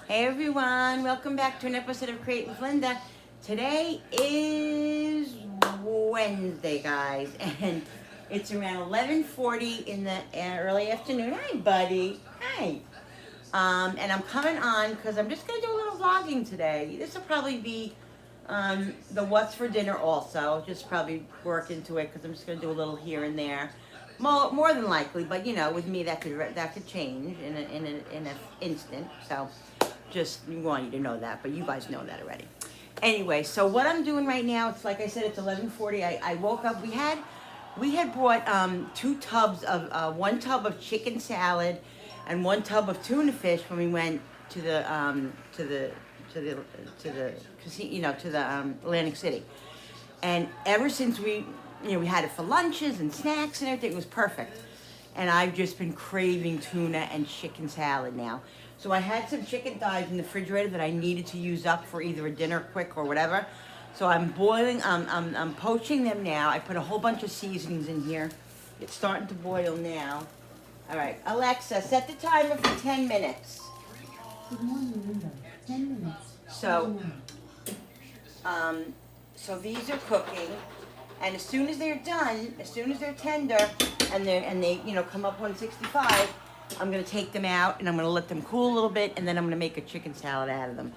Hey everyone, welcome back to an episode of Create with Linda. Today is Wednesday, guys, and it's around 11:40 in the early afternoon. Hi, buddy. Hi. And I'm coming on because I'm just gonna do a little vlogging today. This will probably be the what's for dinner also. Just probably work into it because I'm just gonna do a little here and there. More than likely, but you know, with me that could change in an instant. So just want you to know that, but you guys know that already. Anyway, so what I'm doing right now, it's like I said, it's 11:40. I woke up. We had bought two tubs of one tub of chicken salad and one tub of tuna fish when we went to the casino, to the Atlantic City. And ever since we had it for lunches and snacks and everything, it was perfect. And I've just been craving tuna and chicken salad now. So I had some chicken thighs in the refrigerator that I needed to use up for either a dinner quick or whatever. So I'm boiling, I'm poaching them now. I put a whole bunch of seasonings in here. It's starting to boil now. All right, Alexa, set the timer for 10 minutes. Good morning, Linda. 10 minutes. So, so these are cooking, and as soon as they're done, as soon as they're tender, and they come up 165, I'm gonna take them out and I'm gonna let them cool a little bit, and then I'm gonna make a chicken salad out of them.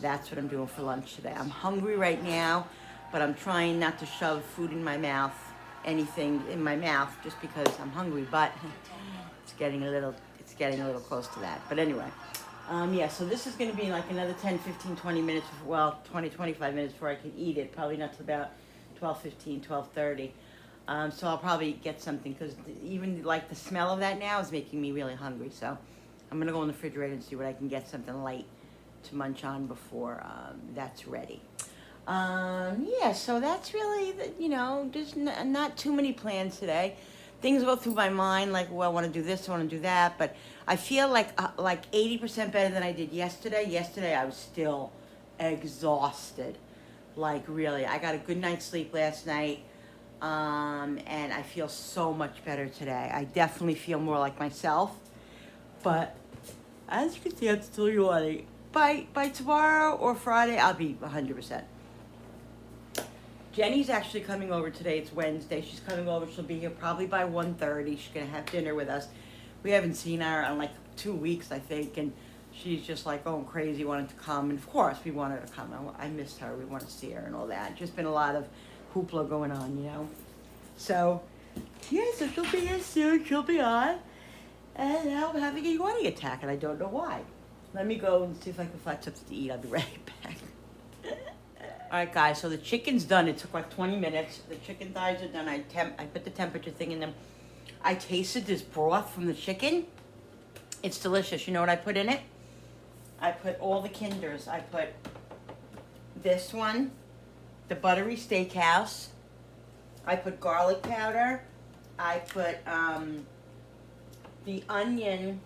That's what I'm doing for lunch today. I'm hungry right now, but I'm trying not to shove food in my mouth, anything in my mouth, just because I'm hungry. But it's getting a little close to that. But anyway. Yeah, so this is going to be like another 10, 15, 20 minutes, well, 20, 25 minutes before I can eat it. Probably not till about 12:15, 12:30. So I'll probably get something, because even like the smell of that now is making me really hungry. So I'm going to go in the refrigerator and see what I can get, something light to munch on before that's ready. Yeah, so that's really, just not too many plans today. Things go through my mind like, well, I want to do this, I want to do that, but I feel like 80% better than I did yesterday. Yesterday I was still exhausted, like really. I got a good night's sleep last night, and I feel so much better today. I definitely feel more like myself, but as you can see, I'm still yawning. By tomorrow or Friday, I'll be 100%. Jenny's actually coming over today. It's Wednesday. She's coming over. She'll be here probably by 1:30. She's going to have dinner with us. We haven't seen her in like 2 weeks, I think, and she's just like going crazy, wanting to come. And of course, we want her to come. I missed her. We want to see her and all that. Just been a lot of hoopla going on. So, yeah, so she'll be here soon. She'll be on. And now I'm having a yawning attack, and I don't know why. Let me go and see if I can find something to eat. I'll be right back. All right, guys, so the chicken's done. It took like 20 minutes. The chicken thighs are done. I put the temperature thing in them. I tasted this broth from the chicken. It's delicious. You know what I put in it? I put all the Kinders. I put this one, the buttery steakhouse. I put garlic powder. I put the onion,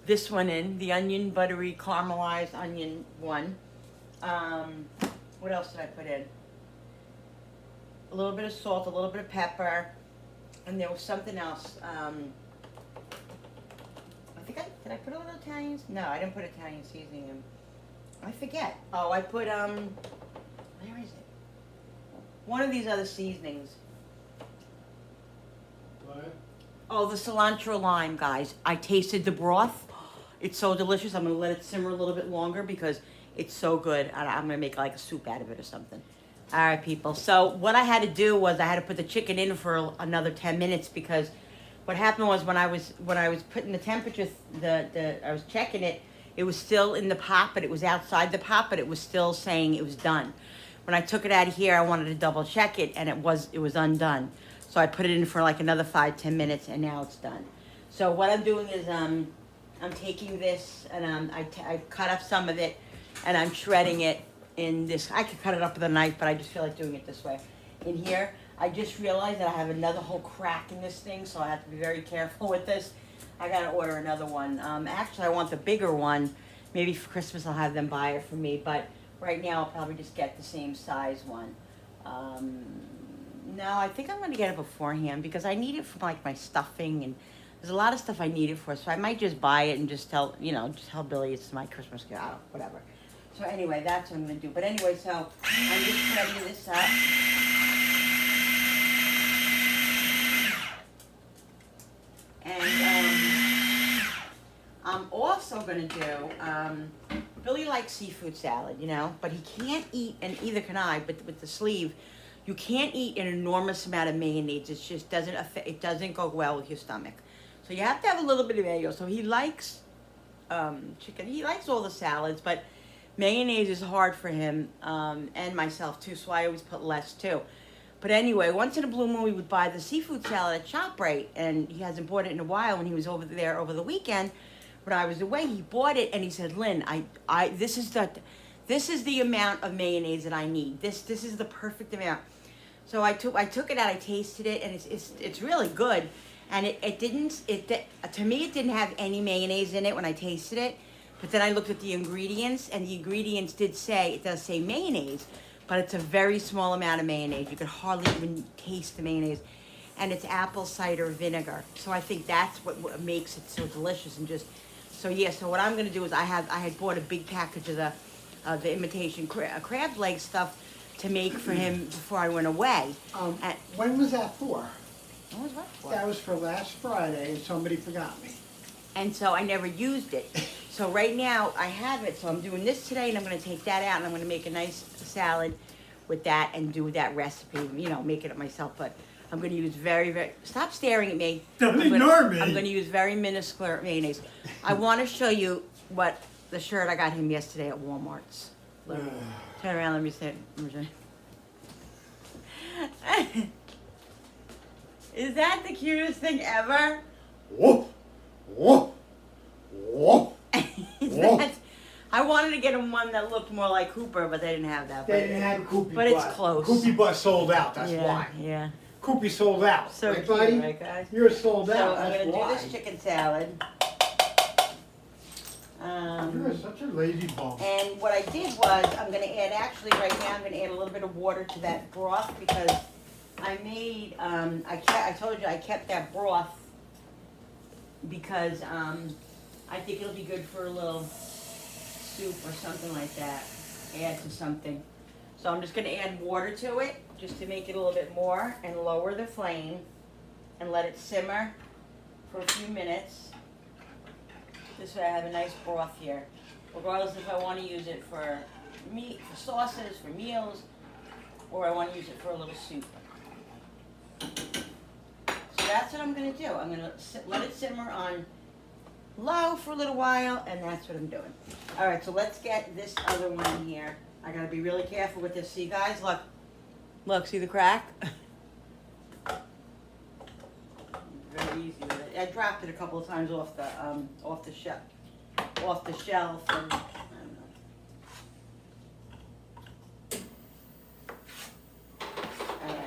this one in, the onion buttery caramelized onion one. What else did I put in? A little bit of salt, a little bit of pepper, and there was something else. I think did I put a little Italian? No, I didn't put Italian seasoning in. I forget. Oh, I put where is it? One of these other seasonings. What? Oh, the cilantro lime, guys. I tasted the broth. It's so delicious. I'm gonna let it simmer a little bit longer because it's so good. I'm going to make like a soup out of it or something. All right, people. So what I had to do was I had to put the chicken in for another 10 minutes, because what happened was when I was putting the temperature, I was checking it, it was still in the pot, but it was outside the pot, but it was still saying it was done. When I took it out of here, I wanted to double check it, and it was undone. So I put it in for like another 5-10 minutes, and now it's done. So what I'm doing is I'm taking this, and I cut up some of it, and I'm shredding it in this. I could cut it up with a knife, but I just feel like doing it this way. In here, I just realized that I have another whole crack in this thing, so I have to be very careful with this. I gotta order another one. Actually, I want the bigger one. Maybe for Christmas I'll have them buy it for me, but right now I'll probably just get the same size one. No, I think I'm gonna get it beforehand because I need it for like my stuffing and There's a lot of stuff I need it for, so I might just buy it and just tell Billy it's my Christmas gift, whatever. So anyway, that's what I'm gonna do. But anyway, so I'm just setting this up. And I'm also gonna do, Billy likes seafood salad, but he can't eat, and either can I, but with the sleeve, you can't eat an enormous amount of mayonnaise. It just it doesn't go well with your stomach. So you have to have a little bit of mayo. So he likes chicken. He likes all the salads, but mayonnaise is hard for him, and myself too, so I always put less too. But anyway, once in a blue moon, we would buy the seafood salad at ShopRite, and he hasn't bought it in a while. When he was over there over the weekend, when I was away, he bought it, and he said, "Lynn, this is the amount of mayonnaise that I need. This is the perfect amount." So I took it out, I tasted it, and it's really good. And to me, it didn't have any mayonnaise in it when I tasted it. But then I looked at the ingredients, and the ingredients it does say mayonnaise, but it's a very small amount of mayonnaise. You could hardly even taste the mayonnaise. And it's apple cider vinegar. So I think that's what makes it so delicious. And so what I'm gonna do is I had bought a big package of the imitation crab leg stuff to make for him before I went away. When was that for? What was what for? That was for last Friday, and somebody forgot me. And so I never used it. So right now I have it. So I'm doing this today, and I'm going to take that out, and I'm going to make a nice salad with that and do that recipe. Make it myself. But I'm going to use very, very. Stop staring at me. Don't ignore me. I'm going to use very minuscule mayonnaise. I want to show you what the shirt I got him yesterday at Walmart's. Turn around. Let me say it. Is that the cutest thing ever? Whoa, whoa, whoa. I wanted to get him one that looked more like Cooper, but they didn't have that. They didn't have Koopy but it's close. Koopy butt sold out, that's why. Yeah. Koopy sold out. So right, cute, buddy? right, guys? You're sold out, So I'm that's going to why. do this chicken salad. You're such a lazy bum. And what I did was, I'm going to add, actually right now, I'm going to add a little bit of water to that broth because I made, I told you I kept that broth because I think it'll be good for a little soup or something like that. Add to something. So I'm just going to add water to it just to make it a little bit more and lower the flame and let it simmer for a few minutes. This way I have a nice broth here. Regardless if I want to use it for meat, for sauces, for meals, or I want to use it for a little soup. So that's what I'm going to do. I'm going to let it simmer on low for a little while, and that's what I'm doing. All right, so let's get this other one here. I got to be really careful with this. See, guys, look, see the crack? Very easy with it. I dropped it a couple of times off the shelf, and I don't know. All right.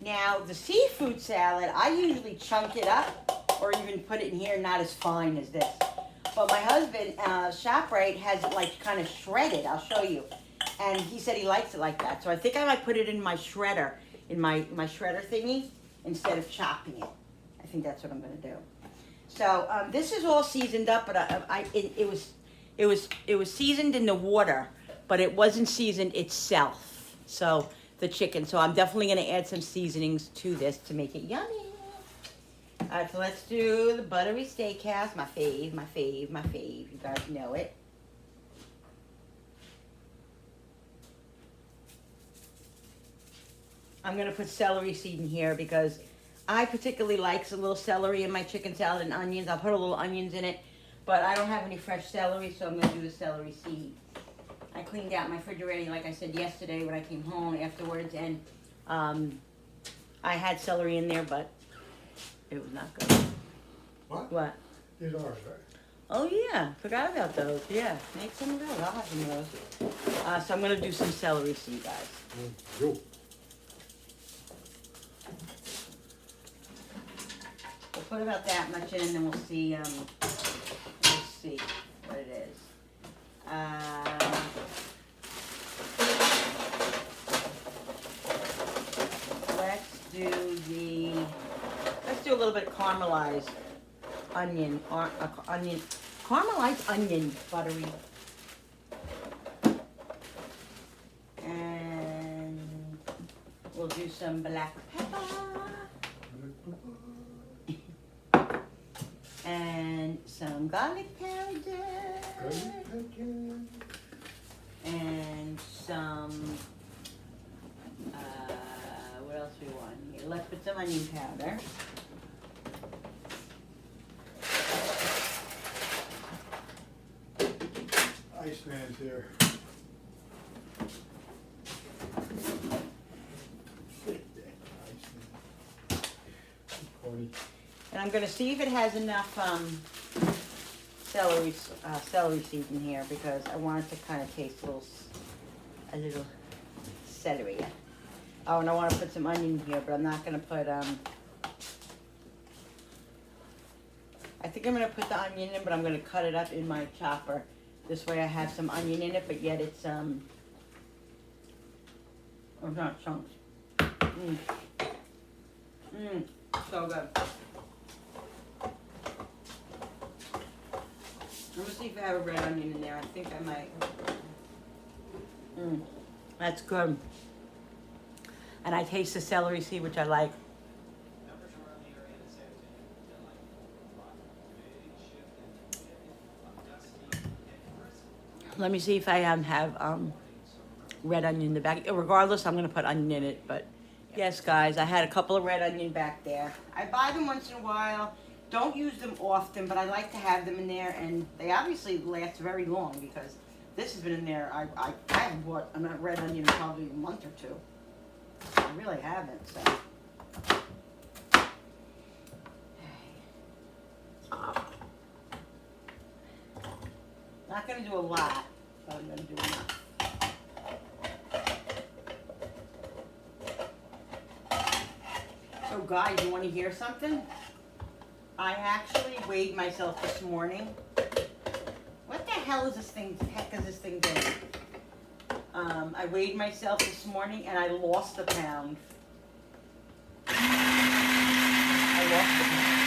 Now, the seafood salad, I usually chunk it up or even put it in here, not as fine as this. But my husband, ShopRite, has it like kind of shredded. I'll show you. And he said he likes it like that. So I think I might put it in my shredder, in my shredder thingy, instead of chopping it. I think that's what I'm going to do. So this is all seasoned up, but it was seasoned in the water, but it wasn't seasoned itself. So the chicken. So I'm definitely going to add some seasonings to this to make it yummy. All right, so let's do the buttery steakhouse. My fave, my fave, my fave. You guys know it. I'm going to put celery seed in here because I particularly like a little celery in my chicken salad and onions. I'll put a little onions in it, but I don't have any fresh celery, so I'm gonna do the celery seed. I cleaned out my refrigerator, like I said yesterday when I came home afterwards, and I had celery in there, but it was not good. What? What? These are, right? Oh yeah, forgot about those. Yeah, make some of those. I'll have some of those. So I'm gonna do some celery seed, guys. Yo. We'll put about that much in, and then we'll see. We'll see what it is. Let's do a little bit of caramelized onion, caramelized onion, buttery. And we'll do some black pepper. And some garlic powder. And some, what else we want here? Let's put some onion powder. Iceman's here. And I'm gonna see if it has enough celery seed in here, because I want it to kind of taste a little celery. Oh, and I want to put some onion here, but I'm not gonna put I think I'm gonna put the onion in, but I'm gonna cut it up in my chopper. This way I have some onion in it, but yet it's or not chunks. So good. Let me see if I have a red onion in there. I think I might. That's good. And I taste the celery seed, which I like. Let me see if I have red onion in the back. Regardless, I'm going to put onion in it. But yes, guys, I had a couple of red onion back there. I buy them once in a while. Don't use them often, but I like to have them in there. And they obviously last very long, because this has been in there. I haven't bought a red onion in probably a month or two. I really haven't. So. Not going to do a lot, but I'm going to do enough. So guys, you want to hear something? I actually weighed myself this morning. What the hell is this thing? Heck is this thing doing? I weighed myself this morning and I lost a pound. I lost a pound.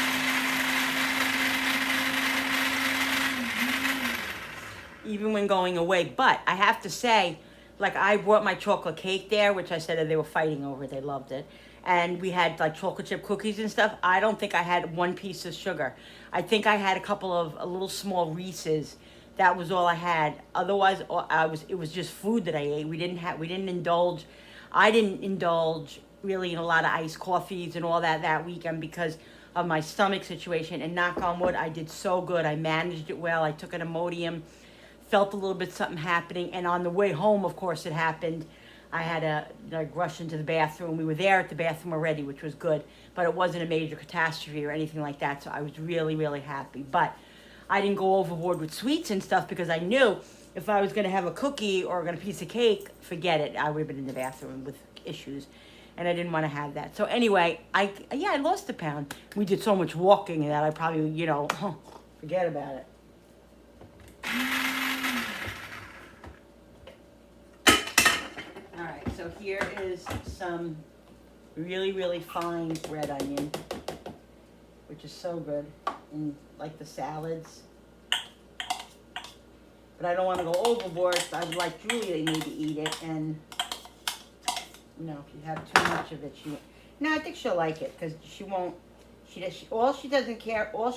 Even when going away. But I have to say, like, I brought my chocolate cake there, which I said that they were fighting over. They loved it. And we had like chocolate chip cookies and stuff. I don't think I had one piece of sugar. I think I had a couple of little small Reese's. That was all I had. Otherwise, it was just food that I ate. We didn't indulge. I didn't indulge really in a lot of iced coffees and all that weekend because of my stomach situation. And knock on wood, I did so good. I managed it well. I took an Imodium, felt a little bit something happening. And on the way home, of course, it happened. I had to rush into the bathroom. We were there at the bathroom already, which was good. But it wasn't a major catastrophe or anything like that. So I was really, really happy. But I didn't go overboard with sweets and stuff because I knew if I was going to have a cookie or a piece of cake, forget it. I would have been in the bathroom with issues. And I didn't want to have that. So anyway, I lost a pound. We did so much walking that I probably, forget about it. All right, so here is some really, really fine red onion, which is so good in like the salads. But I don't want to go overboard. So I would like Julia maybe eat it, and if you have too much of it, I think she'll like it because she won't. All she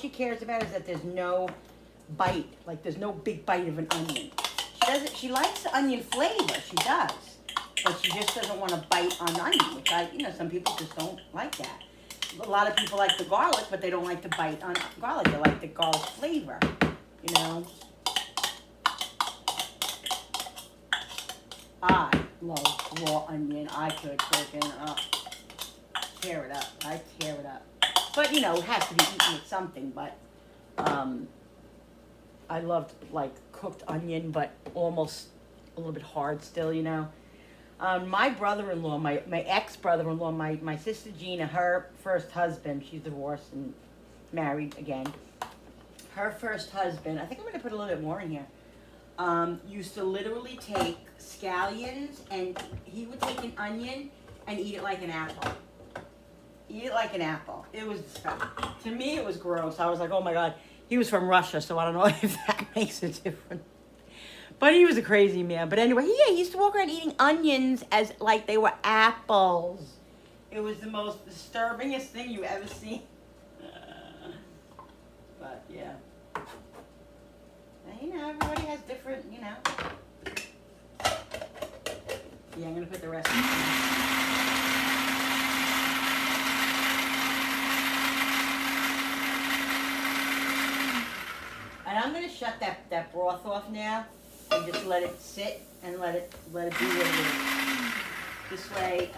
cares about is that there's no bite, like there's no big bite of an onion. She likes the onion flavor, she does, but she just doesn't want to bite on onion, which some people just don't like that. a lot of people like the garlic, but they don't like to bite on garlic. They like the garlic flavor, you know. I love raw onion. I could freaking tear it up. I tear it up. But, you know, it has to be eaten with something. But I loved, like, cooked onion, but almost a little bit hard still, you know. My brother-in-law, my ex-brother-in-law, my sister Gina, her first husband, she's divorced and married again. Her first husband, I think I'm going to put a little bit more in here, used to literally take scallions, and he would take an onion and eat it like an apple. Eat it like an apple. It was disgusting. To me, it was gross. I was like, oh my God. He was from Russia, so I don't know if that makes a difference. But he was a crazy man. But anyway, yeah, he used to walk around eating onions as like they were apples. It was the most disturbingest thing you ever seen. But yeah. And, you know, everybody has different, you know. Yeah, I'm going to put the rest in. And I'm going to shut that broth off now and just let it sit and let it be what it is. This way,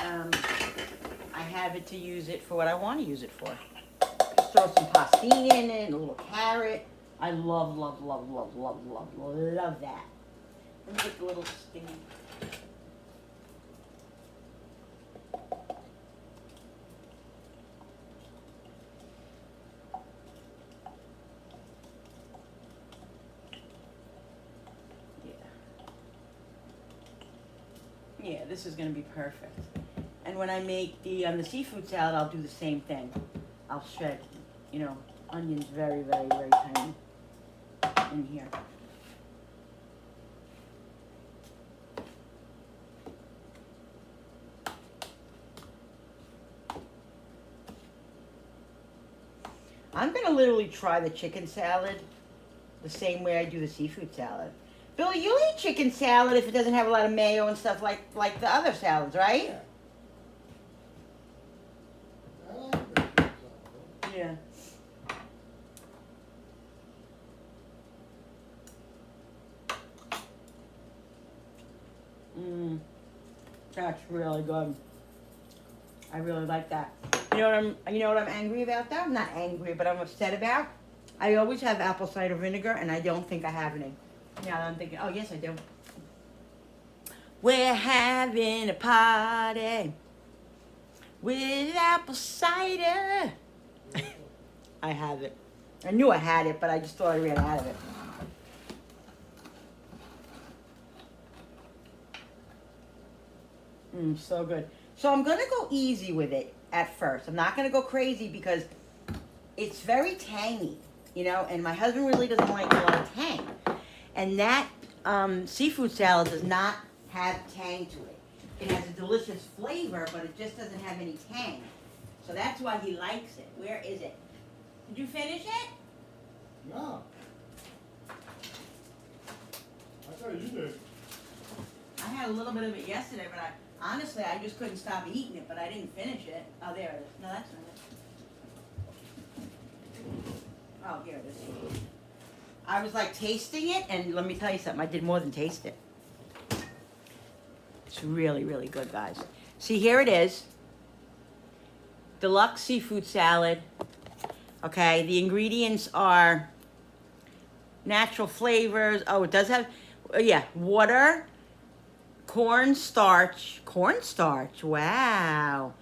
I have it to use it for what I want to use it for. Just throw some pastine in it, a little carrot. I love that. Let me get the little skinny. Yeah, this is going to be perfect. And when I make the seafood salad, I'll do the same thing. I'll shred, you know, onions very tiny in here. I'm going to literally try the chicken salad the same way I do the seafood salad. Billy, you'll eat chicken salad if it doesn't have a lot of mayo and stuff like the other salads, right? I like the chicken salad. Yeah. That's really good. I really like that. You know what I'm angry about though? I'm not angry, but I'm upset about. I always have apple cider vinegar, and I don't think I have any. Now I'm thinking, oh yes, I do. We're having a party with apple cider. I have it. I knew I had it, but I just thought I ran out of it. So good. So I'm gonna go easy with it at first. I'm not gonna go crazy because it's very tangy, you know, and my husband really doesn't like a lot of tang. And that seafood salad does not have tang to it. It has a delicious flavor, but it just doesn't have any tang. So that's why he likes it. Where is it? Did you finish it? No. I thought you did. I had a little bit of it yesterday, but honestly, I just couldn't stop eating it, but I didn't finish it. Oh, there it is. No, that's not it. Oh, here it is. I was like tasting it, and let me tell you something. I did more than taste it. It's really good, guys. See, here it is. Deluxe seafood salad. Okay, the ingredients are natural flavors. Oh, it does have, yeah, water, cornstarch, wow.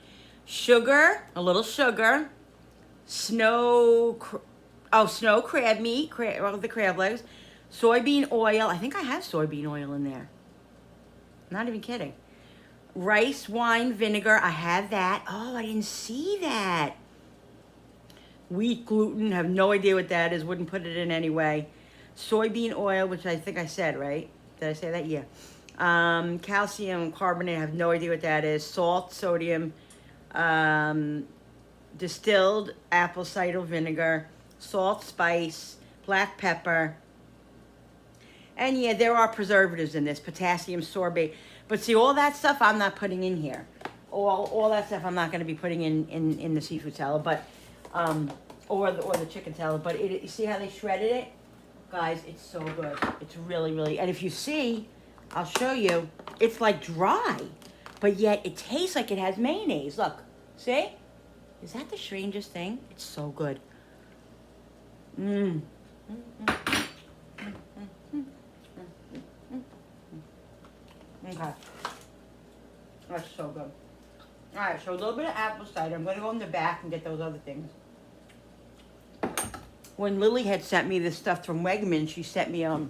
Sugar, a little sugar, snow crab meat, the crab legs, soybean oil. I think I have soybean oil in there. Not even kidding. Rice wine vinegar, I have that. Oh, I didn't see that. Wheat gluten, have no idea what that is. Wouldn't put it in anyway. Soybean oil, which I think I said, right? Did I say that? Yeah. Calcium carbonate, I have no idea what that is. Salt, sodium, distilled apple cider vinegar, salt, spice, black pepper. And yeah, there are preservatives in this, potassium sorbate. But see, all that stuff I'm not putting in here. all that stuff I'm not gonna be putting in the seafood salad, but, or the chicken salad, but you see how they shredded it? Guys, it's so good. It's really, really, and if you see, I'll show you, it's like dry, but yet it tastes like it has mayonnaise. Look, see? Is that the strangest thing? It's so good. Mmm. Okay. That's so good. Alright, so a little bit of apple cider. I'm going to go in the back and get those other things. When Lily had sent me this stuff from Wegmans, she sent me a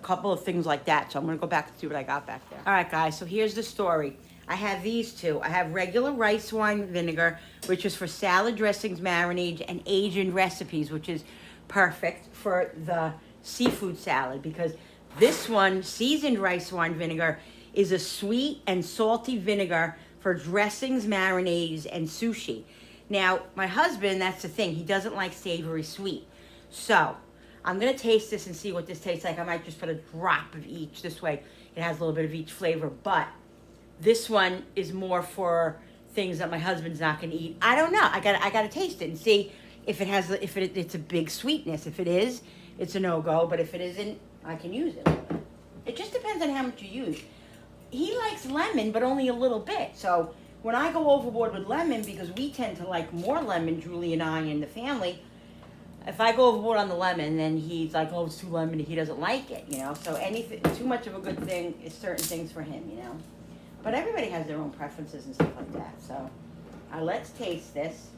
couple of things like that. So I'm going to go back and see what I got back there. Alright guys, so here's the story. I have these two. I have regular rice wine vinegar, which is for salad dressings, marinades, and Asian recipes, which is perfect for the seafood salad because this one, seasoned rice wine vinegar, is a sweet and salty vinegar for dressings, marinades, and sushi. Now, my husband, that's the thing, he doesn't like savory sweet. So, I'm gonna taste this and see what this tastes like. I might just put a drop of each. This way, it has a little bit of each flavor, but this one is more for things that my husband's not gonna eat. I don't know, I gotta taste it and see if it has, it's a big sweetness. If it is, it's a no-go, but if it isn't, I can use it. It just depends on how much you use. He likes lemon, but only a little bit. So when I go overboard with lemon, because we tend to like more lemon, Julie and I and the family, if I go overboard on the lemon, then he's like, oh, it's too lemony, he doesn't like it, you know? So anything, too much of a good thing is certain things for him, you know? But everybody has their own preferences and stuff like that. So let's taste this.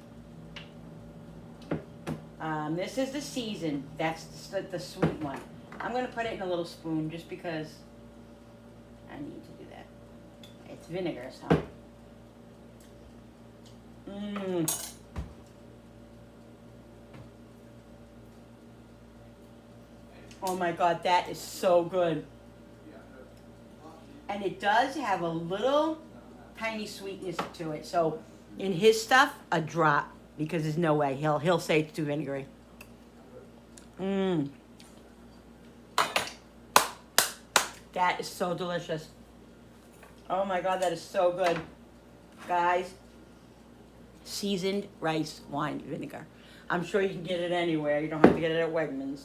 This is the seasoned, that's the sweet one. I'm gonna put it in a little spoon just because I need to do that. It's vinegar, so. Mmm. Oh my God, that is so good. And it does have a little tiny sweetness to it. So in his stuff, a drop, because there's no way he'll say it's too vinegary. Mmm. That is so delicious. Oh my God, that is so good. Guys, seasoned rice wine vinegar. I'm sure you can get it anywhere. You don't have to get it at Wegmans.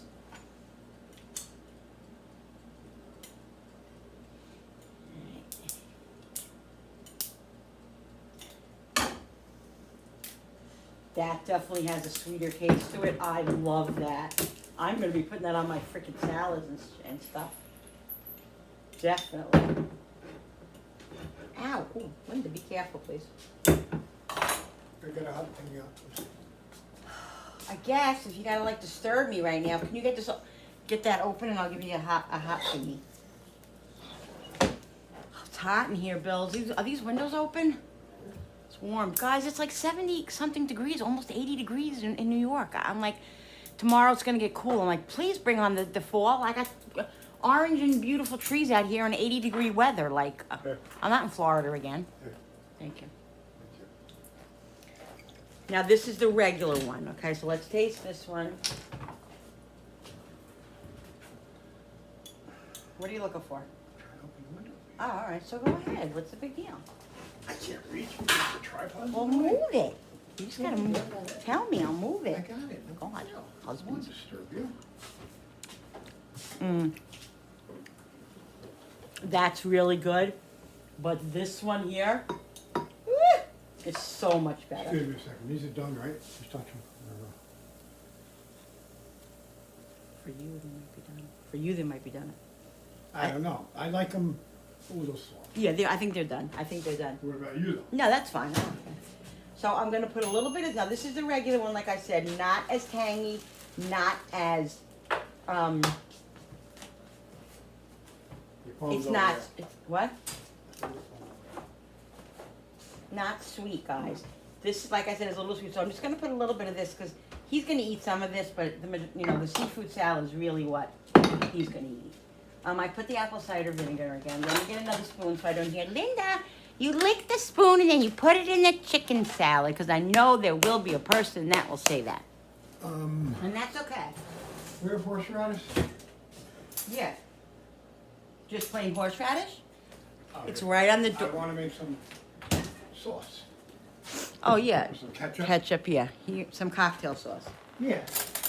That definitely has a sweeter taste to it. I love that. I'm going to be putting that on my freaking salads and stuff. Definitely. Ow. Ooh, Linda, be careful, please. I got a hot thing out. I guess if you gotta like disturb me right now, can you get that open and I'll give you a hot thingy. It's hot in here, Bill. Are these windows open? It's warm. Guys, it's like 70 something degrees, almost 80 degrees in New York. I'm like, tomorrow it's gonna get cool. I'm like, please bring on the fall. I got orange and beautiful trees out here in 80-degree weather. Like, I'm not in Florida again. Thank you. Now this is the regular one, okay? So let's taste this one. What are you looking for? Oh, all right, so go ahead. What's the big deal? I can't reach with the tripod. Well, move it. You just gotta move. Tell me, I'll move I it. got it. God, I won't husbands. disturb you. That's really good, but this one here is so much better. Excuse me a second. These are done, right? Just touch them. For you, they might be done. For you, they might be done. I don't know. I like them a little soft. Yeah, I think they're done. I think they're done. What about you, though? No, that's fine. I don't care. So I'm gonna put a little bit of, now this is the regular one, like I said, not as tangy, not as, Your palm's it's over not, there. it's, what? Not sweet, guys. This, like I said, is a little sweet, so I'm just gonna put a little bit of this, because he's gonna eat some of this, but the seafood salad is really what he's gonna eat. I put the apple cider vinegar again. Let me get another spoon so I don't hear, Linda, you lick the spoon and then you put it in the chicken salad, because I know there will be a person that will say that. And that's okay. We have horseradish? Yeah. Just plain horseradish? Oh, It's yeah. right on the I door. want to make some sauce. Oh, yeah. Some ketchup. Ketchup, yeah. Here, some cocktail sauce. Yeah.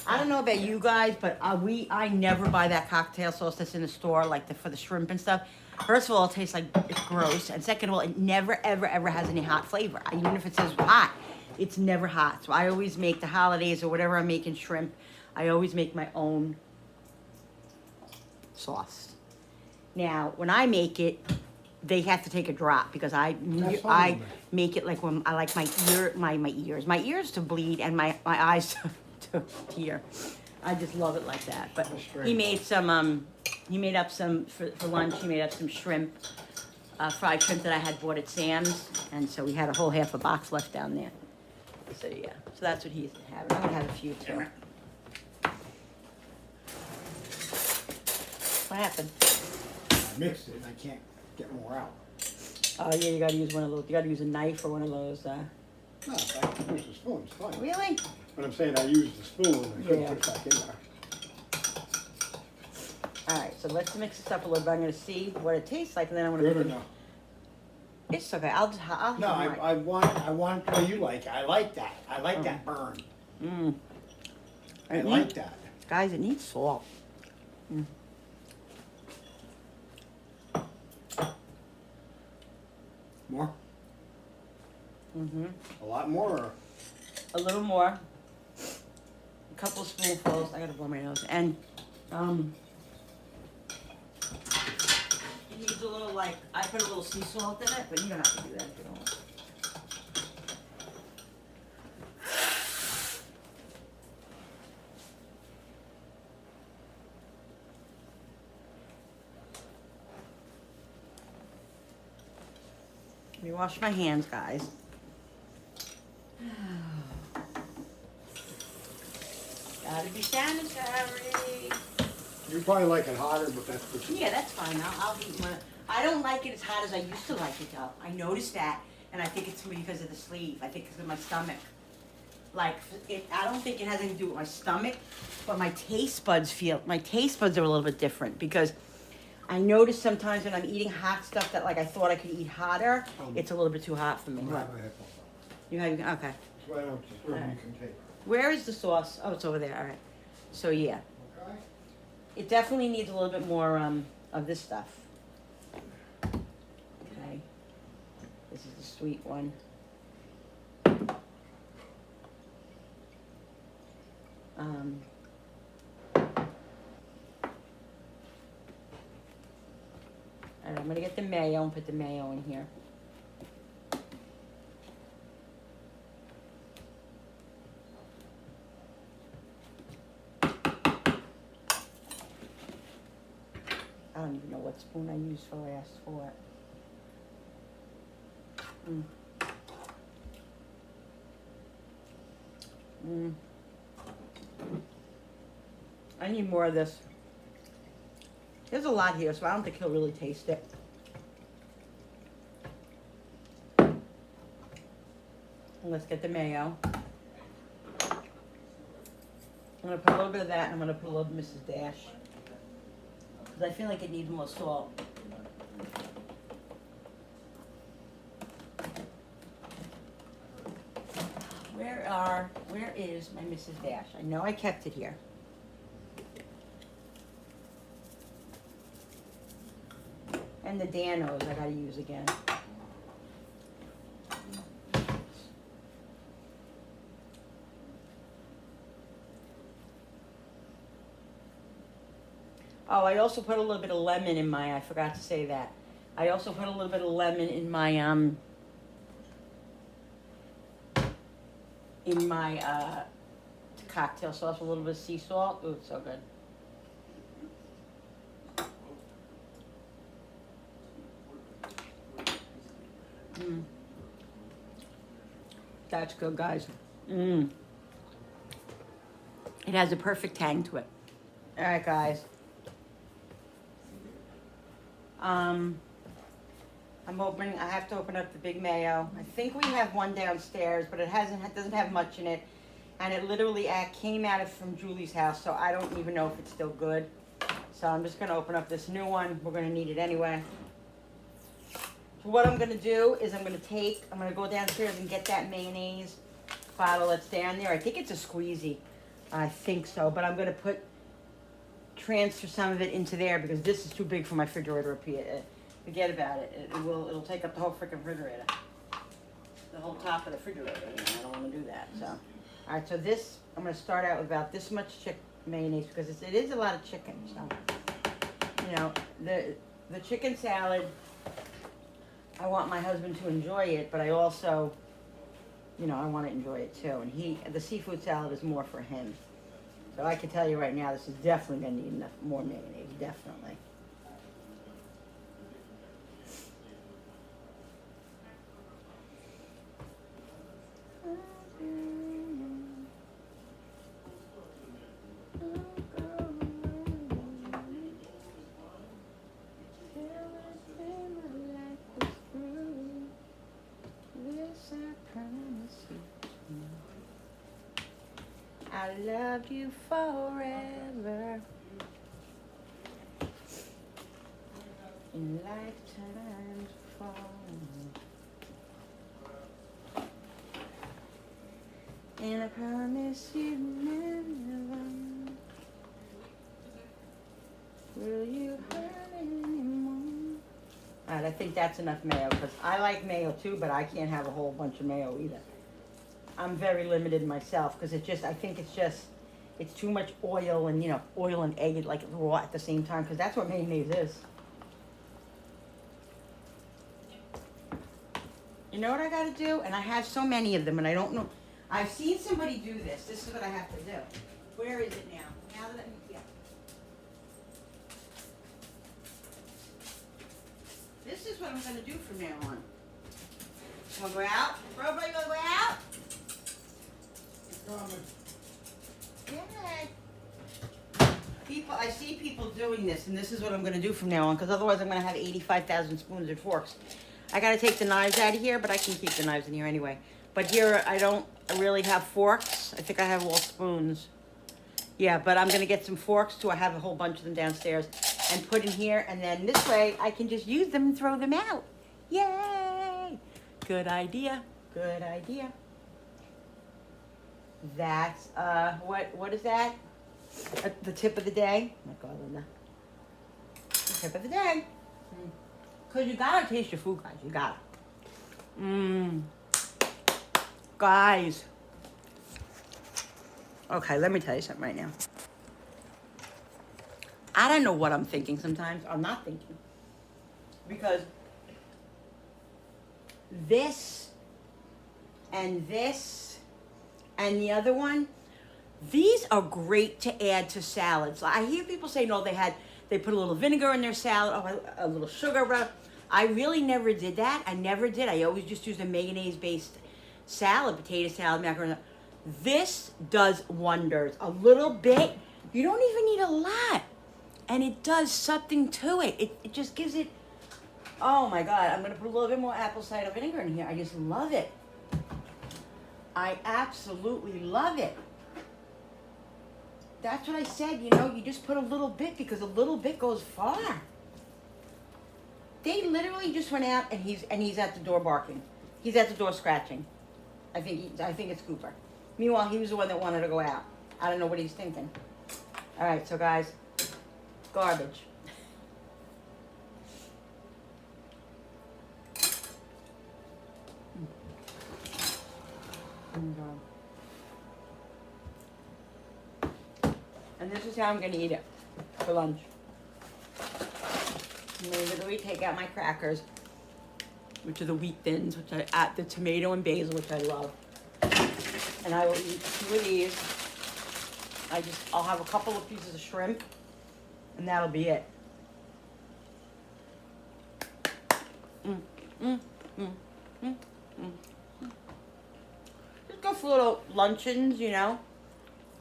I don't know about you guys, but I never buy that cocktail sauce that's in the store, like for the shrimp and stuff. First of all, it tastes like it's gross, and second of all, it never, ever, ever has any hot flavor. Even if it says hot, it's never hot. So I always make the holidays or whatever I'm making shrimp. I always make my own sauce. Now, when I make it, they have to take a drop because That's fine I with me. make it like when I like my ears to bleed and my eyes to tear. I just love it like that. But That's he great. made he made up some for lunch. He made up some shrimp, fried shrimp that I had bought at Sam's, and so we had a whole half a box left down there. So yeah, so that's what he's having. I'm gonna have a few too. What happened? I mixed it and I can't get more out. Oh yeah, you gotta use one of those. You gotta use a knife or one of those. No, if I can use the spoon, it's fine. Really? But I'm saying I used the spoon and I couldn't Yeah. put it back in there. All right, so let's mix this up a little bit. I'm gonna see what it tastes like, and then I'm gonna. Good or put it- no? It's okay. I'll No, have I want it the way you like it. I like that. I like Oh. that burn. Mm. I like that. Guys, it needs salt. More? Mm-hmm. A lot more? Or? A little more. A couple of spoonfuls. I gotta blow my nose. And it needs a little I put a little sea salt in it, but you don't have to do that if you don't want. Let me wash my hands, guys. Gotta be sanitary. You probably like it hotter, but that's what you. Yeah, that's fine. I'll eat one. I don't like it as hot as I used to like it though. I noticed that, and I think it's because of the sleeve. I think it's because of my stomach. I don't think it has anything to do with my stomach, but my taste buds are a little bit different because I notice sometimes when I'm eating hot stuff that I thought I could eat hotter, it's a little bit too hot for me. I'm gonna have What? my headphones on. You have okay. So I don't just really Alright. can take. Where is the sauce? Oh, it's over there. All right. So yeah, Okay? it definitely needs a little bit more of this stuff. Okay. This is the sweet one. All right, I'm gonna get the mayo and put the mayo in here. I don't even know what spoon I used for last for it. I need more of this. There's a lot here, so I don't think he'll really taste it. Let's get the mayo. I'm gonna put a little bit of that, and I'm gonna put a little Mrs. Dash. Because I feel like it needs more salt. Where is my Mrs. Dash? I know I kept it here. And the Danos I gotta use again. Oh, I also put a little bit of lemon in I forgot to say that. I also put a little bit of lemon in my cocktail sauce, a little bit of sea salt. Ooh, it's so good. That's good, guys. It has a perfect tang to it. All right, guys. I'm opening. I have to open up the big mayo. I think we have one downstairs, but it doesn't have much in it, and it literally came out from Julie's house, so I don't even know if it's still good. So I'm just gonna open up this new one. We're gonna need it anyway. So what I'm gonna do is I'm gonna go downstairs and get that mayonnaise bottle that's down there. I think it's a squeezy. I think so, but I'm gonna transfer some of it into there because this is too big for my refrigerator up here. Forget about it. It'll take up the whole freaking refrigerator. The whole top of the refrigerator. You know, I don't wanna do that, so. All right, so this, I'm gonna start out with about this much mayonnaise because it is a lot of chicken, so. You know, the chicken salad, I want my husband to enjoy it, but I also, you know, I want to enjoy it too. And the seafood salad is more for him. So I can tell you right now, this is definitely going to need more mayonnaise, definitely. I loved you forever in lifetimes fall. And I promise you never will you hurt anymore. Alright, I think that's enough mayo because I like mayo too, but I can't have a whole bunch of mayo either. I'm very limited myself because I think it's too much oil and, you know, oil and egg like raw at the same time because that's what mayonnaise is. You know what I gotta do? And I have so many of them and I don't know. I've seen somebody do this. This is what I have to do. Where is it now? Now that yeah. This is what I'm gonna do from now on. Wanna go out? Everybody gonna go out? Yeah. I see people doing this, and this is what I'm going to do from now on, because otherwise I'm going to have 85,000 spoons and forks. I got to take the knives out of here, but I can keep the knives in here anyway. But here, I don't really have forks. I think I have all spoons. Yeah, but I'm going to get some forks, too. I have a whole bunch of them downstairs, and put in here, and then this way, I can just use them and throw them out. Yay! Good idea. Good idea. That's, what is that? The tip of the day? Oh my God, Linda. The tip of the day. Because you gotta taste your food, guys. You gotta. Guys. Okay, let me tell you something right now. I don't know what I'm thinking sometimes. I'm not thinking. Because this and the other one, these are great to add to salads. I hear people say, no, they put a little vinegar in their salad, a little sugar. Blah. I really never did that. I never did. I always just used a mayonnaise-based salad, potato salad, macaroni. This does wonders. A little bit. You don't even need a lot. And it does something to it. It just gives it, oh my God. I'm going to put a little bit more apple cider vinegar in here. I just love it. I absolutely love it. That's what I said, you know, you just put a little bit because a little bit goes far. They literally just went out and he's at the door barking. He's at the door scratching. I think it's Cooper. Meanwhile, he was the one that wanted to go out. I don't know what he's thinking. All right, so guys, garbage. And this is how I'm going to eat it for lunch. I'm going to literally take out my crackers, which are the wheat thins, which I add the tomato and basil, which I love. And I will eat 2 of these. I'll have a couple of pieces of shrimp, and that'll be it. Just go for little luncheons, you know.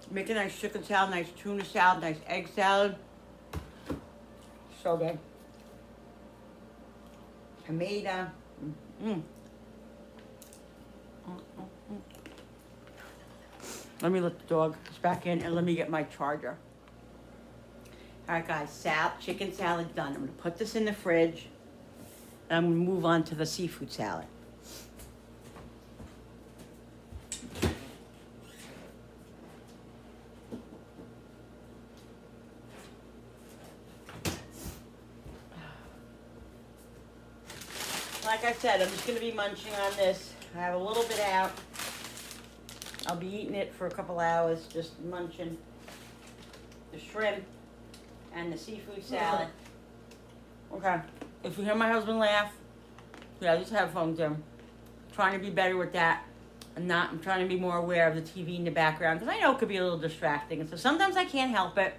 Make a nice chicken salad, nice tuna salad, nice egg salad. So good. Tomato. Let me let the dog back in and let me get my charger. All right, guys, chicken salad done. I'm gonna put this in the fridge. And I'm gonna move on to the seafood salad. Like I said, I'm just gonna be munching on this. I have a little bit out. I'll be eating it for a couple hours, just munching the shrimp and the seafood salad. Okay, if you hear my husband laugh, yeah, just headphones in. Trying to be better with that. I'm trying to be more aware of the TV in the background, because I know it could be a little distracting, and so sometimes I can't help it.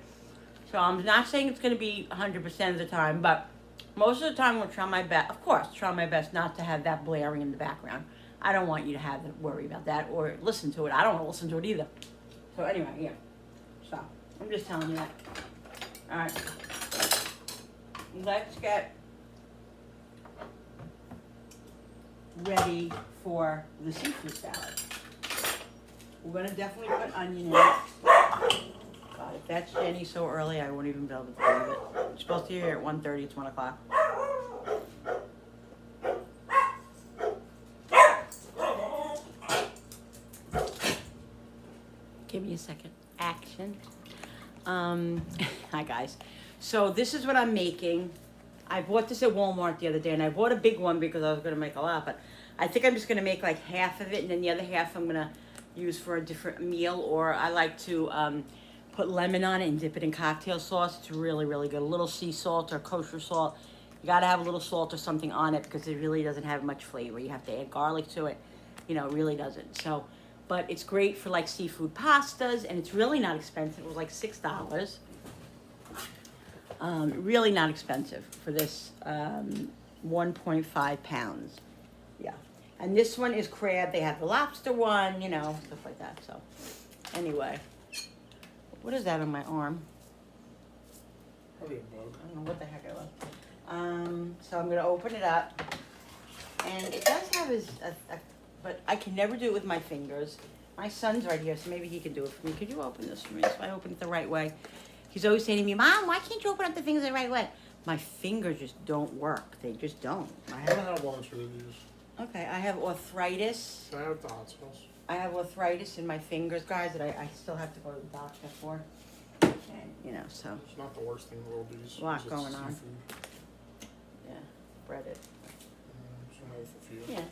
So I'm not saying it's gonna be 100% of the time, but most of the time, I'm trying my best. Of course, try my best not to have that blaring in the background. I don't want you to have to worry about that or listen to it. I don't want to listen to it either. So anyway, yeah. So I'm just telling you that. All right. Let's get ready for the seafood salad. We're gonna definitely put onion in it. God, if that's Jenny so early, I won't even be able to believe it. You're supposed to be here at 1:30. It's 1 o'clock. Give me a second. Action. Hi guys. So this is what I'm making. I bought this at Walmart the other day, and I bought a big one because I was going to make a lot, but I think I'm just going to make like half of it, and then the other half I'm going to use for a different meal, or I like to put lemon on it and dip it in cocktail sauce. It's really, really good. A little sea salt or kosher salt. You got to have a little salt or something on it because it really doesn't have much flavor. You have to add garlic to it. You know, it really doesn't. So, but it's great for like seafood pastas, and it's really not expensive. It was like $6. Really not expensive for this 1.5 pounds. Yeah. And this one is crab. They have the lobster one, you know, stuff like that. So anyway, what is that on my arm? Probably a bug. I don't know what the heck it was. So I'm going to open it up. And it does have but I can never do it with my fingers. My son's right here, so maybe he can do it for me. Could you open this for me so I open it the right way? He's always saying to me, Mom, why can't you open up the things the right way? My fingers just don't work. They just don't. I don't have lunch for these. Okay, I have arthritis. I have the hot sauce. I have arthritis in my fingers, guys, that I still have to go to the doctor for. And, you know, so. It's not the worst thing in the world, these. A lot It's going on. seafood. Yeah, breaded. So I have a few. Yeah.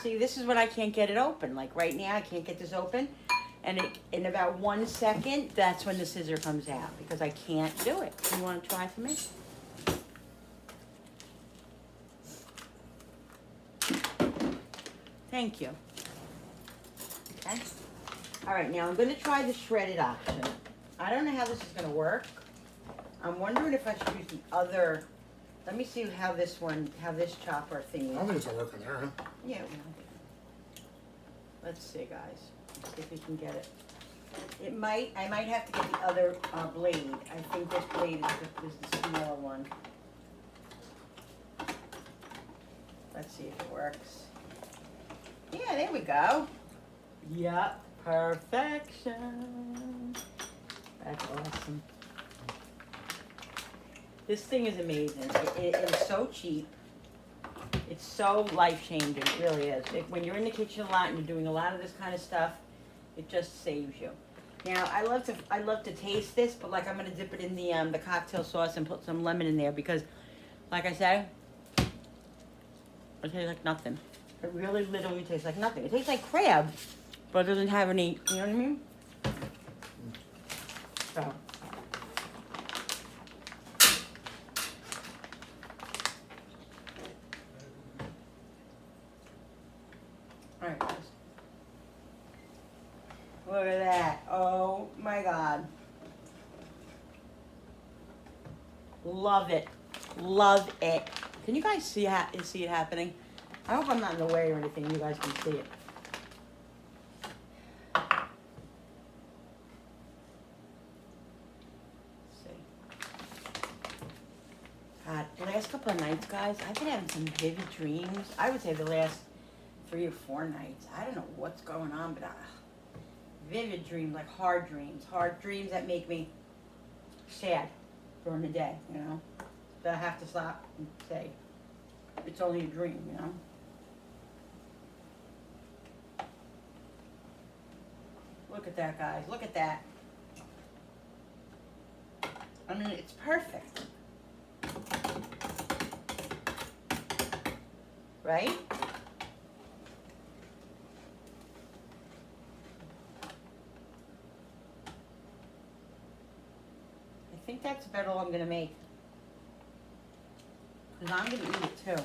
See, this is when I can't get it open. Like right now, I can't get this open. And in about 1 second, that's when the scissor comes out because I can't do it. You want to try for me? Thank you. Okay. All right, now I'm going to try the shredded option. I don't know how this is going to work. I'm wondering if I should use the other. Let me see how this chopper thingy. I don't think it's gonna work in there, huh? Yeah, well, let's see, guys. Let's see if we can get it. I might have to get the other blade. I think this blade is the smaller one. Let's see if it works. Yeah, there we go. Yep, perfection. That's awesome. This thing is amazing. It is so cheap. It's so life-changing, it really is. When you're in the kitchen a lot and you're doing a lot of this kind of stuff, it just saves you. Now, I love to taste this, but like I'm gonna dip it in the cocktail sauce and put some lemon in there because, like I said, it tastes like nothing. It really literally tastes like nothing. It tastes like crab, but it doesn't have any, you know what I mean? So. Alright guys. Look at that. Oh my God. Love it. Love it. Can you guys see it happening? I hope I'm not in the way or anything. You guys can see it. God, the last couple of nights, guys, I've been having some vivid dreams. I would say the last 3 or 4 nights. I don't know what's going on, but vivid dreams, like hard dreams that make me sad during the day, you know, that I have to stop and say, it's only a dream, you know? Look at that, guys. Look at that. I mean, it's perfect. Right? I think that's about all I'm gonna make. Because I'm gonna eat it too.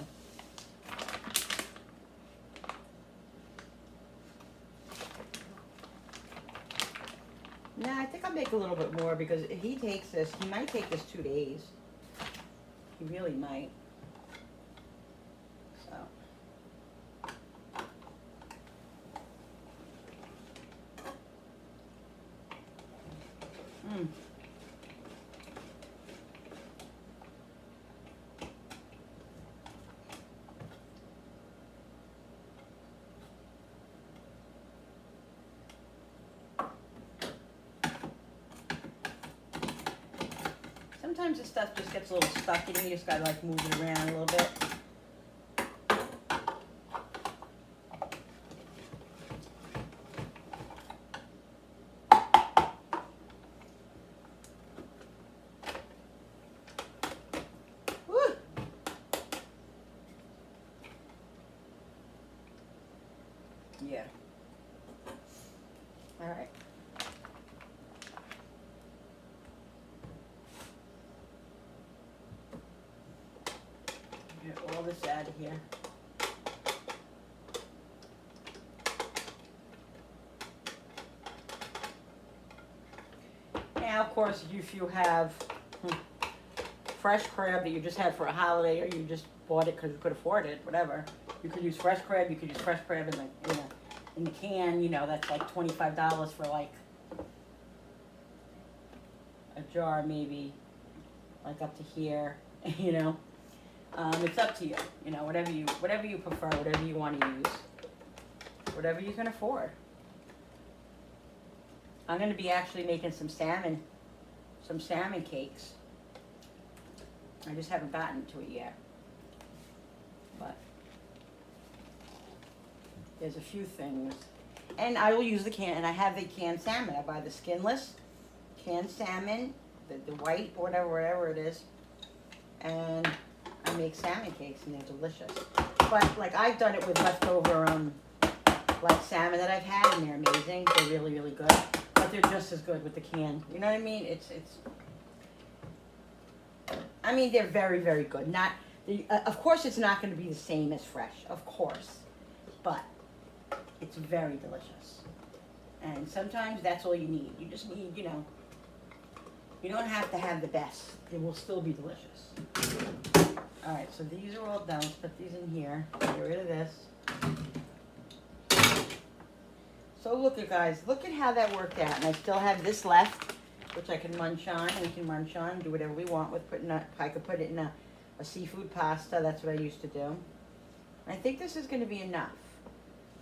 Nah, I think I'll make a little bit more because if he takes this, he might take this 2 days. He really might. So. Mmm. Sometimes this stuff just gets a little stuck in you. You just gotta like move it around a little bit. Woo! Yeah. All right. Get all this out of here. Now, of course, if you have fresh crab that you just had for a holiday, or you just bought it because you could afford it, whatever, you could use fresh crab. You could use fresh crab in the can. You know, that's like $25 for like a jar, maybe like up to here. You know. It's up to you, you know, whatever you prefer, whatever you want to use, whatever you can afford. I'm going to be actually making some salmon cakes. I just haven't gotten to it yet, but there's a few things. And I will use the can, and I have the canned salmon. I buy the skinless canned salmon, the white, whatever it is, and I make salmon cakes and they're delicious. But like I've done it with leftover like salmon that I've had and they're amazing. They're really, really good. But they're just as good with the can. You know what I mean? I mean, they're very, very good. Of course it's not going to be the same as fresh, of course. But it's very delicious. And sometimes that's all you need. You just need, you know, you don't have to have the best. It will still be delicious. All right, so these are all done. Let's put these in here. Get rid of this. So look at guys, look at how that worked out. And I still have this left, which I can munch on. We can munch on, do whatever we want with I could put it in a seafood pasta. That's what I used to do. I think this is going to be enough.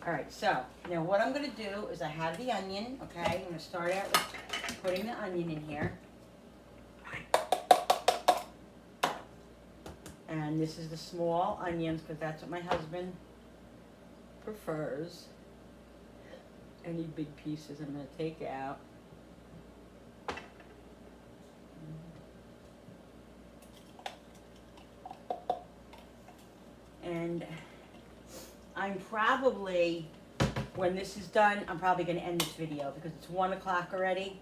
All right, so now what I'm going to do is I have the onion, okay? I'm going to start out with putting the onion in here. And this is the small onions because that's what my husband prefers. Any big pieces I'm going to take out. And I'm probably, when this is done, I'm probably going to end this video because it's 1 o'clock already.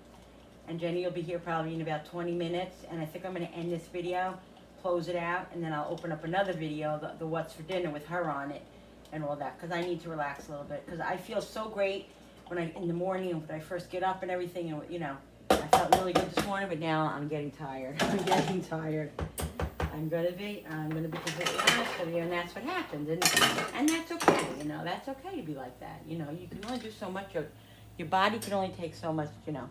And Jenny will be here probably in about 20 minutes. And I think I'm going to end this video, close it out, and then I'll open up another video, the what's for dinner with her on it and all that, because I need to relax a little bit, because I feel so great in the morning when I first get up and everything, and you know, I felt really good this morning, but now I'm getting tired. I'm getting tired. I'm gonna be completely honest with you, and that's what happens, and that's okay, you know, that's okay to be like that, you know, you can only do so much, your body can only take so much, you know.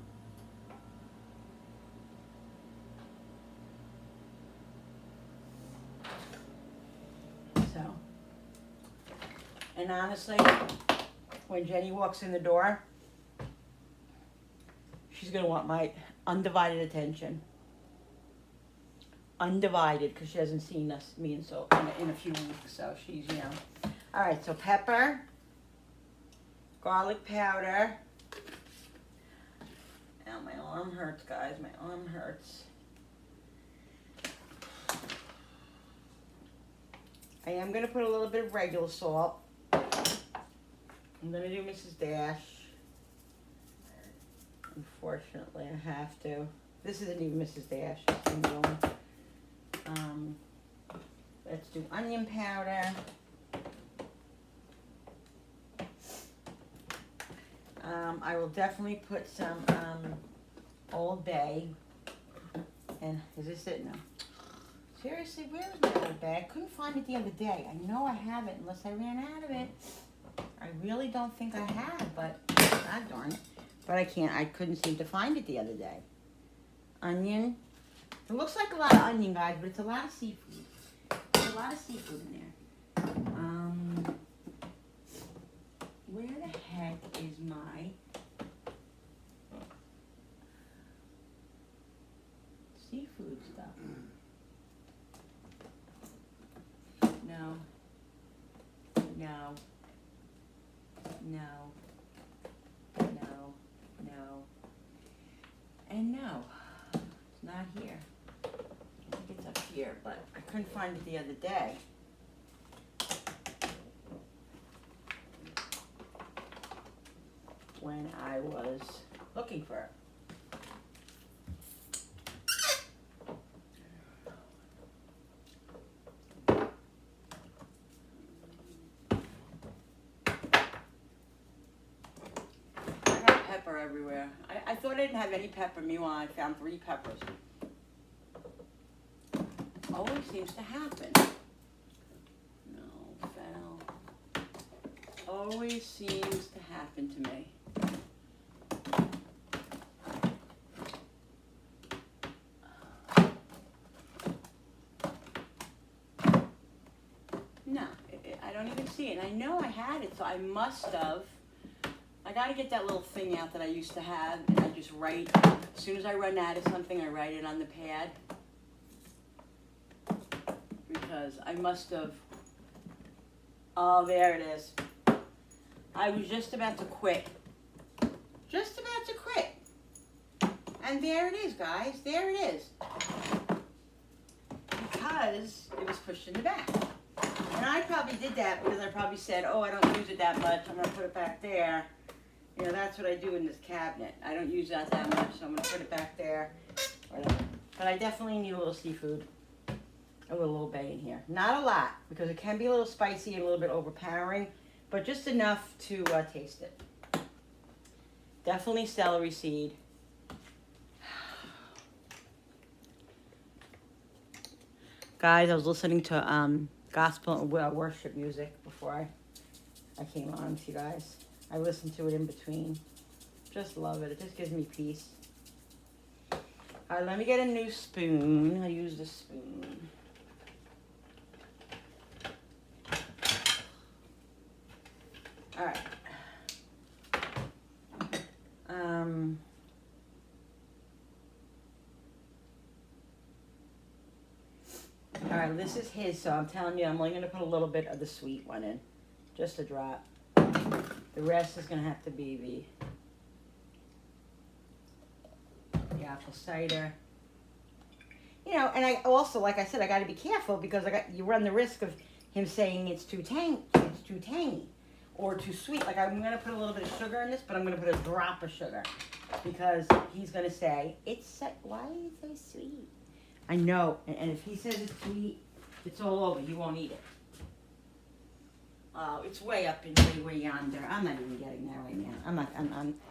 And honestly, when Jenny walks in the door, she's going to want my undivided attention. undivided because she hasn't seen me in a few weeks. So she's, you know. All right, so pepper, garlic powder. Ow, my arm hurts, guys. My arm hurts. I am going to put a little bit of regular salt. I'm going to do Mrs. Dash. Unfortunately, I have to. This isn't even Mrs. Dash. It's a new one. Let's do onion powder. I will definitely put some Old Bay. And is this it? No. Seriously, where is my Old Bay? I couldn't find it the other day. I know I have it unless I ran out of it. I really don't think I have, but God darn it. But I couldn't seem to find it the other day. Onion. It looks like a lot of onion, guys, but it's a lot of seafood. There's a lot of seafood in there. Where the heck is my seafood stuff? No. No. No. No. No. And no. It's not here. I think it's up here, but I couldn't find it the other day. When I was looking for it. I got pepper everywhere. I thought I didn't have any pepper. Meanwhile, I found 3 peppers. Always seems to happen. No, fell. Always seems to happen to me. No, I don't even see it. And I know I had it, so I must have. I gotta get that little thing out that I used to have, and I just write. As soon as I run out of something, I write it on the pad. Because I must have. Oh, there it is. I was just about to quit. Just about to quit. And there it is, guys. There it is. Because it was pushed in the back. And I probably did that because I probably said, oh, I don't use it that much. I'm going to put it back there. You know, that's what I do in this cabinet. I don't use that much, so I'm going to put it back there. Whatever. But I definitely need a little seafood. A little bay in here. Not a lot, because it can be a little spicy and a little bit overpowering, but just enough to taste it. Definitely celery seed. Guys, I was listening to gospel and worship music before I came on to you guys. I listen to it in between. Just love it. It just gives me peace. All right, let me get a new spoon. I'll use the spoon. All right. All right, this is his, so I'm telling you, I'm only going to put a little bit of the sweet one in. Just a drop. The rest is going to have to be the apple cider. You know, and I also, like I said, I got to be careful because you run the risk of him saying it's too tangy or too sweet. Like, I'm going to put a little bit of sugar in this, but I'm going to put a drop of sugar because he's going to say, why is it so sweet? I know, and if he says it's sweet, it's all over. You won't eat it. Oh, it's way up and way yonder. I'm not even getting there right now.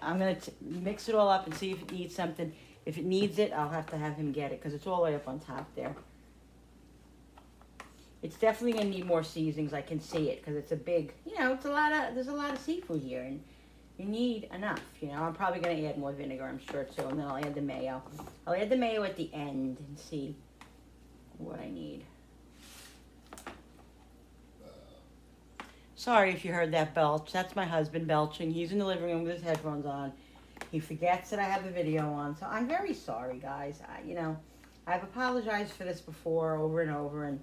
I'm going to mix it all up and see if it needs something. If it needs it, I'll have to have him get it because it's all the way up on top there. It's definitely going to need more seasonings. I can see it because it's a big, you know, there's a lot of seafood here and you need enough. You know, I'm probably going to add more vinegar, I'm sure, too, and then I'll add the mayo. I'll add the mayo at the end and see what I need. Sorry if you heard that belch. That's my husband belching. He's in the living room with his headphones on. He forgets that I have the video on. So I'm very sorry, guys. You know, I've apologized for this before over and over, and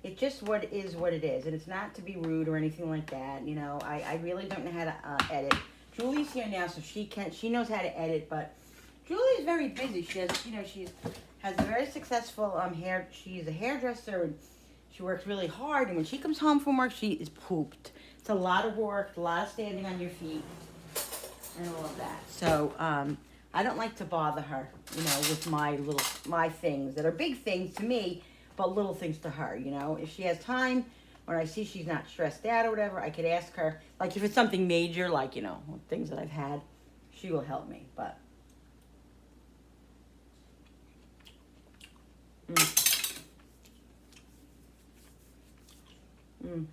it just what it is, and it's not to be rude or anything like that. You know, I really don't know how to edit. Julie's here now, so she knows how to edit, but Julie's very busy. She has, has a very successful hair. She's a hairdresser, and she works really hard. And when she comes home from work, she is pooped. It's a lot of work, a lot of standing on your feet, and all of that. So I don't like to bother her, with my things that are big things to me, but little things to her. If she has time, when I see she's not stressed out or whatever, I could ask her. Like if it's something major, like things that I've had, she will help me. But Mm.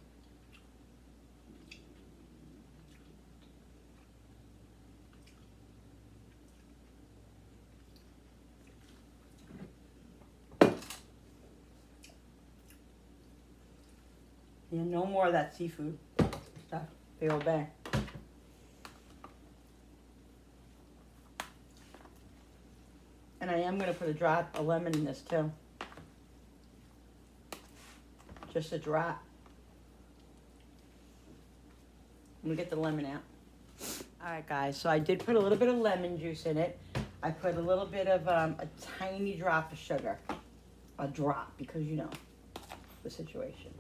Yeah, no more of that seafood stuff. They all bad. And I am going to put a drop of lemon in this too. Just a drop. I'm going to get the lemon out. Alright guys, so I did put a little bit of lemon juice in it. I put a little bit of a tiny drop of sugar. A drop, because the situation.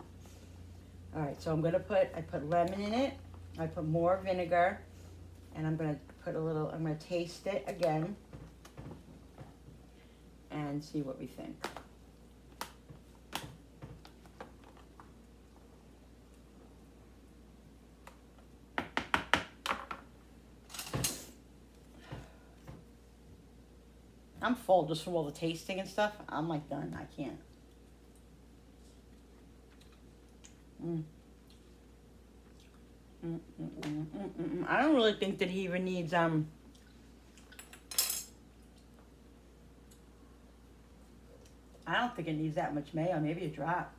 Alright, so I put lemon in it. I put more vinegar. And I'm going to taste it again. And see what we think. I'm full just from all the tasting and stuff. I'm like done. I can't. I don't really think that he even needs I don't think it needs that much mayo. Maybe a drop.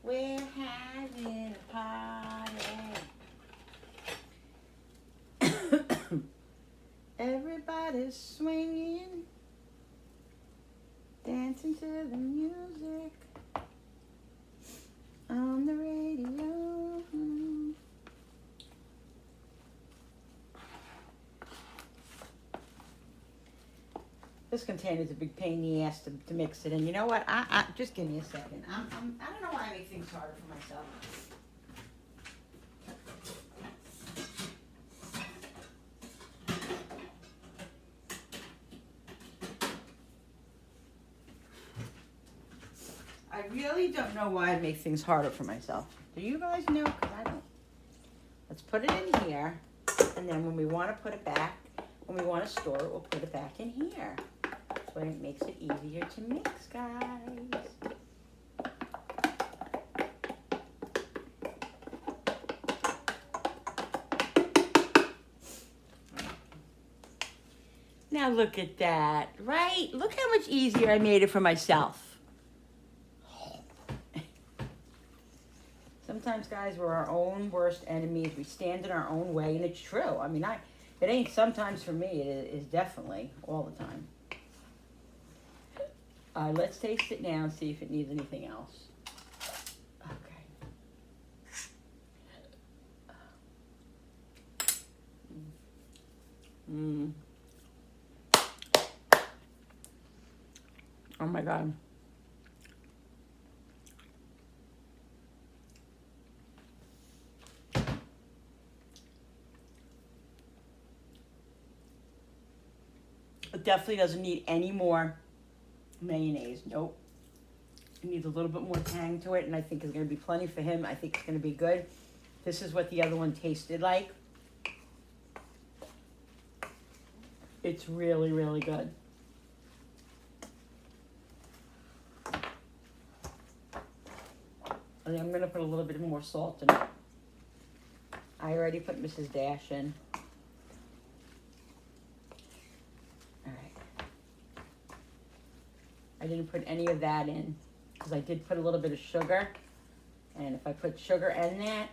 We're having a party. Everybody's swinging, dancing to the music on the radio. This container's a big pain in the ass to mix it in. You know what? I just give me a second. I don't know why I make things harder for myself. I really don't know why I make things harder for myself. Do you guys know? Because I don't. Let's put it in here, and then when we want to put it back, when we want to store it, we'll put it back in here. So it makes it easier to mix, guys. Now look at that, right? Look how much easier I made it for myself. Sometimes, guys, we're our own worst enemies. We stand in our own way, and it's true. I mean, it ain't sometimes for me. It is definitely all the time. Let's taste it now and see if it needs anything else. Okay. Oh my God. It definitely doesn't need any more mayonnaise. Nope. It needs a little bit more tang to it, and I think it's going to be plenty for him. I think it's going to be good. This is what the other one tasted like. It's really, really good. And I'm going to put a little bit more salt in it. I already put Mrs. Dash in. I didn't put any of that in because I did put a little bit of sugar And if I put sugar in that,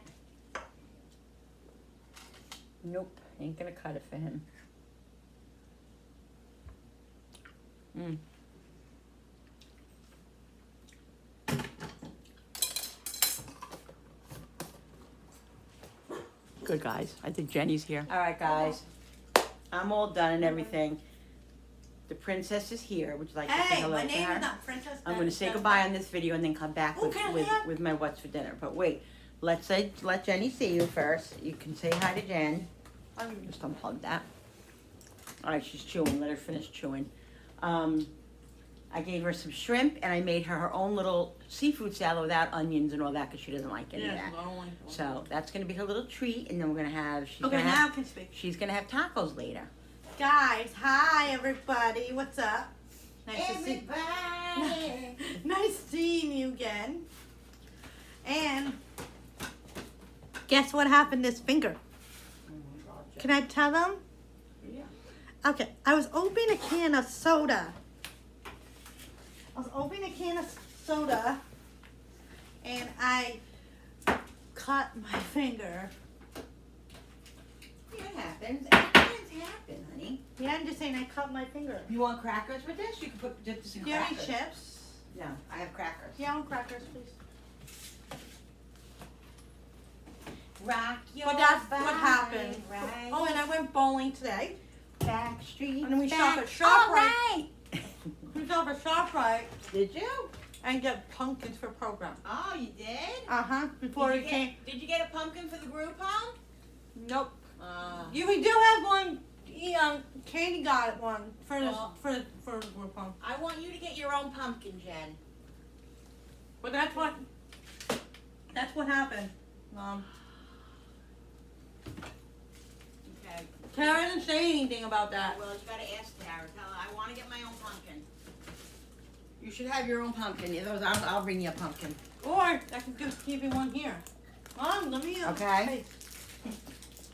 nope, ain't gonna cut it for him. Mm. Good, guys. I think Jenny's here. All right, guys. I'm all done and everything. The princess is here. Would you like to say Hey, hello my to name her? is not Princess. I'm going to say goodbye on this video and then come back with my what's for dinner. But wait, let Jenny see you first. You can say hi to Jen. Just unplug that. All right, she's chewing. Let her finish chewing. I gave her some shrimp and I made her own little seafood salad without onions and all that because she doesn't like any of that. So that's going to be her little treat, and then we're going to have. Now I can speak. She's going to have tacos later. Guys, hi everybody. What's up? Nice Everybody. Nice seeing you again. And guess what happened to this finger? Can I tell them? Yeah. Okay, I was opening a can of soda. And I cut my finger. Yeah, it happens. Accidents happen, honey. Yeah, I'm just saying I cut my finger. You want crackers with this? You can put dip this in Do you have any crackers. chips? No, I have crackers. Yeah, I want crackers, please. Rock your But that's body, what happened. right? Oh, and I went bowling today. Back street. And then we back. shop at ShopRite. All right. We go over ShopRite Did you? and get pumpkins for program. Oh, you did? Before did it came. Did you get a pumpkin for the group home? Nope. Uh, Yeah, we do have one. Katie got one for the Well- for the group home. I want you to get your own pumpkin, Jen. But that's what happened. Okay. Tara didn't say anything about that. Well, you gotta ask Tara. Tell her I want to get my own pumpkin. You should have your own pumpkin. I'll bring you a pumpkin. Or I can just give you one here. Let me. Okay. Hey.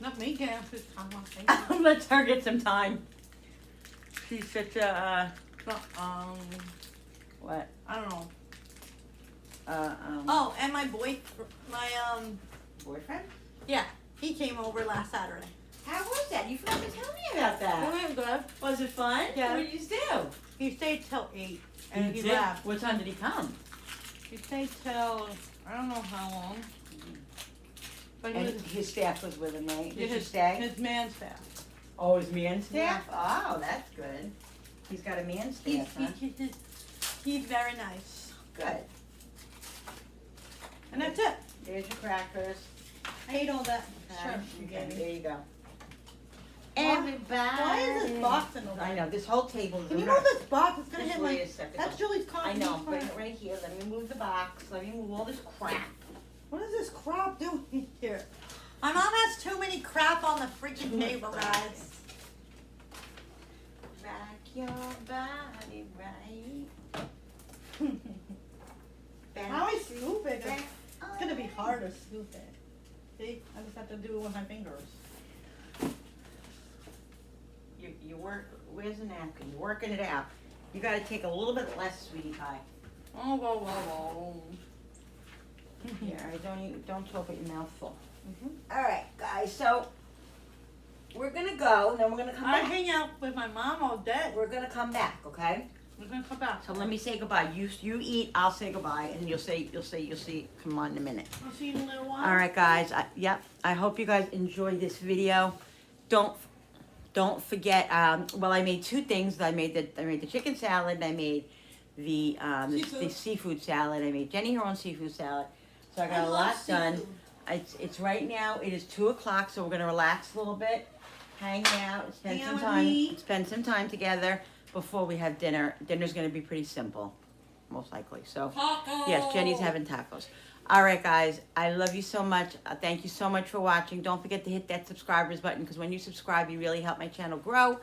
Not me, get this time. Let her get some time. She's such a what? I don't know. Oh, Oh, and my boyfriend? yeah, he came over last Saturday. How was that? You forgot to tell me about that. Wasn't it good? Was it fun? Yeah. What did you do? He stayed till 8, and he did? left. What time did he come? He stayed till I don't know how long. But he And was his staff was with him, right? Did you his, stay? his man staff. Oh, his man staff? Oh, that's good. He's got a man staff, huh? He's very nice. Good. And that's it. There's your crackers. I ate all that Okay. shrimp you Okay, gave me. there you go. Everybody. Why is this box in the way? I know, this whole table is Can a you mess. move this box? It's gonna Just hit wait my. a second. That's Julie's coffee. I know, bring it right here. Let me move the box. Let me move all this crap. What is this crap doing here? My mom has too many crap on the freaking table, guys. Rock your body right. How I scoop it? Back It's gonna be hard to scoop it. See, I just have to do it with my fingers. You work. Where's the napkin? You're working it out. You got to take a little bit less, sweetie pie. Oh, whoa, whoa, whoa. Yeah, don't talk with your mouth full. Mm-hmm. All right, guys. So we're gonna go, and then we're gonna come I back. hang out with my mom all day. We're gonna come back, okay? We're gonna come back. So let me say goodbye. You eat. I'll say goodbye, and you'll see. Come on in a minute. I'll see you in a little while. All right, guys. Yep. I hope you guys enjoyed this video. Don't forget. Well, I made two things. I made the chicken salad. And I made the seafood salad. I made Jenny her own seafood salad. So I got a lot done. It's right now. It is 2:00, so we're gonna relax a little bit, hang out, spend Hang some out with time, me. spend some time together before we have dinner. Dinner's gonna be pretty simple, most likely. So. Taco. Yes, Jenny's having tacos. All right, guys. I love you so much. Thank you so much for watching. Don't forget to hit that subscribers button because when you subscribe, you really help my channel grow.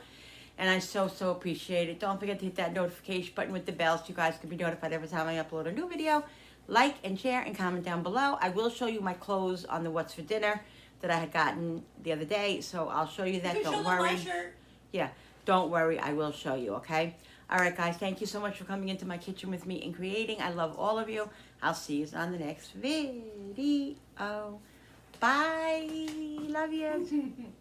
And I so appreciate it. Don't forget to hit that notification button with the bell so you guys can be notified every time I upload a new video. Like and share and comment down below. I will show you my clothes on the What's for Dinner that I had gotten the other day. So I'll show you that. You can Don't show them worry. my shirt. Yeah, don't worry. I will show you, okay? All right, guys, thank you so much for coming into my kitchen with me and creating. I love all of you. I'll see you on the next video. Bye. Love you.